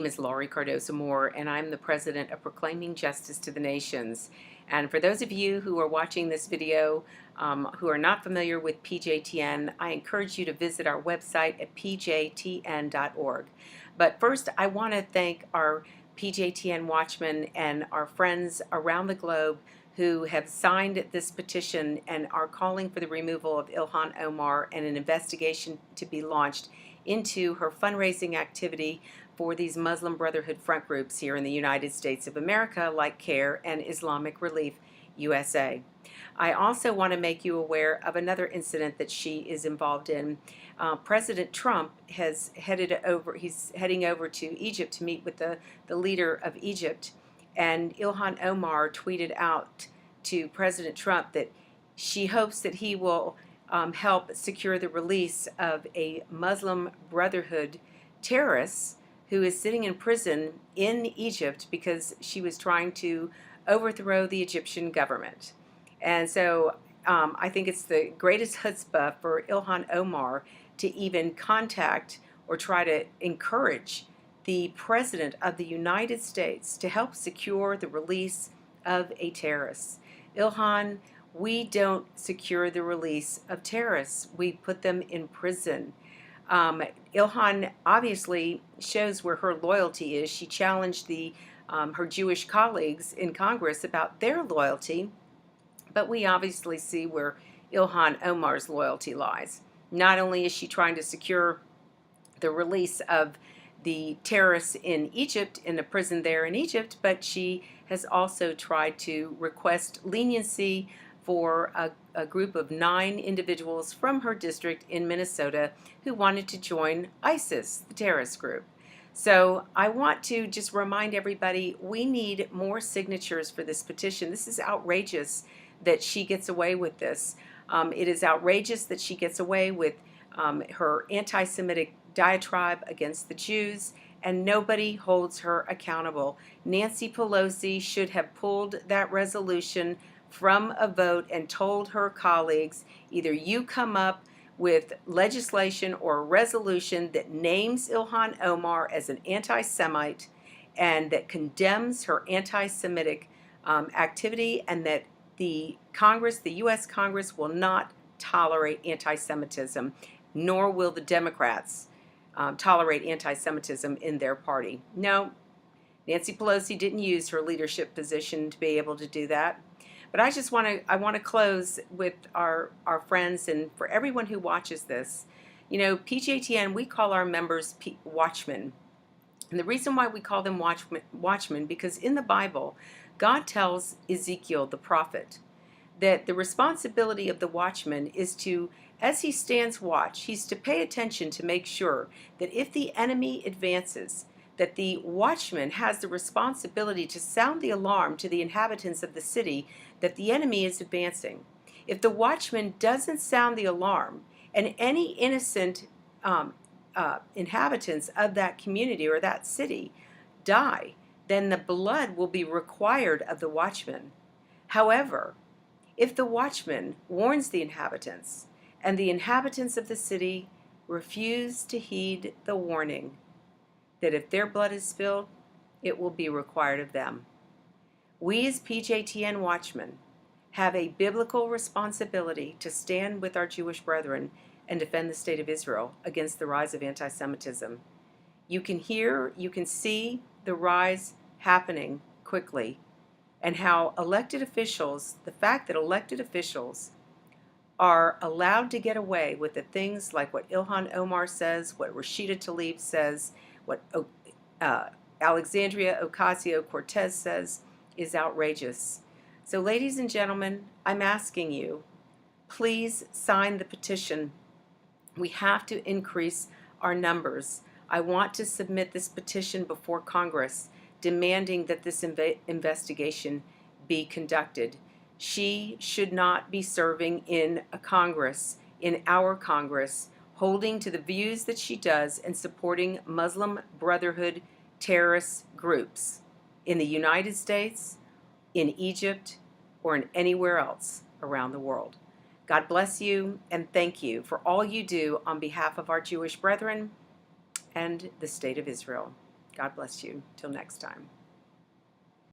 name is Laurie Cardoza-Moore, and I'm the president of Proclaiming Justice to the Nations. And for those of you who are watching this video who are not familiar with PJTN, I encourage you to visit our website at pjtn.org. But first, I want to thank our PJTN watchmen and our friends around the globe who have signed this petition and are calling for the removal of Ilhan Omar and an investigation to be launched into her fundraising activity for these Muslim Brotherhood front groups here in the United States of America, like CARE and Islamic Relief USA. I also want to make you aware of another incident that she is involved in. President Trump he's heading over to Egypt to meet with the leader of Egypt, and Ilhan Omar tweeted out to President Trump that she hopes that he will help secure the release of a Muslim Brotherhood terrorist who is sitting in prison in Egypt because she was trying to overthrow the Egyptian government. And so I think it's the greatest chutzpah for Ilhan Omar to even contact or try to encourage the President of the United States to help secure the release of a terrorist. Ilhan, we don't secure the release of terrorists. We put them in prison. Ilhan obviously shows where her loyalty is. She challenged her Jewish colleagues in Congress about their loyalty, but we obviously see where Ilhan Omar's loyalty lies. Not only is she trying to secure the release of the terrorists in Egypt, in a prison there in Egypt, but she has also tried to request leniency for a group of 9 individuals from her district in Minnesota who wanted to join ISIS, the terrorist group. So I want to just remind everybody, we need more signatures for this petition. This is outrageous that she gets away with this. It is outrageous that she gets away with her anti-Semitic diatribe against the Jews, and nobody holds her accountable. Nancy Pelosi should have pulled that resolution from a vote and told her colleagues, either you come up with legislation or a resolution that names Ilhan Omar as an anti-Semite and that condemns her anti-Semitic activity, and that the U.S. Congress will not tolerate anti-Semitism, nor will the Democrats tolerate anti-Semitism in their party. No, Nancy Pelosi didn't use her leadership position to be able to do that. But I want to close with our friends, and for everyone who watches this. You know, PJTN, we call our members watchmen. And the reason why we call them watchmen, because in the Bible, God tells Ezekiel, the prophet, that the responsibility of the watchman is to, as he stands watch, he's to pay attention to make sure that if the enemy advances, that the watchman has the responsibility to sound the alarm to the inhabitants of the city that the enemy is advancing. If the watchman doesn't sound the alarm, and any innocent inhabitants of that community or that city die, then the blood will be required of the watchman. However, if the watchman warns the inhabitants, and the inhabitants of the city refuse to heed the warning, that if their blood is spilled, it will be required of them. We as PJTN watchmen have a biblical responsibility to stand with our Jewish brethren and defend the state of Israel against the rise of anti-Semitism. You can hear, you can see the rise happening quickly, and how elected officials, the fact that elected officials are allowed to get away with the things like what Ilhan Omar says, what Rashida Tlaib says, what Alexandria Ocasio-Cortez says, is outrageous. So ladies and gentlemen, I'm asking you, please sign the petition. We have to increase our numbers. I want to submit this petition before Congress, demanding that this investigation be conducted. She should not be serving in a Congress, in our Congress, holding to the views that she does and supporting Muslim Brotherhood terrorist groups in the United States, in Egypt, or in anywhere else around the world. God bless you, and thank you for all you do on behalf of our Jewish brethren and the state of Israel. God bless you. Till next time.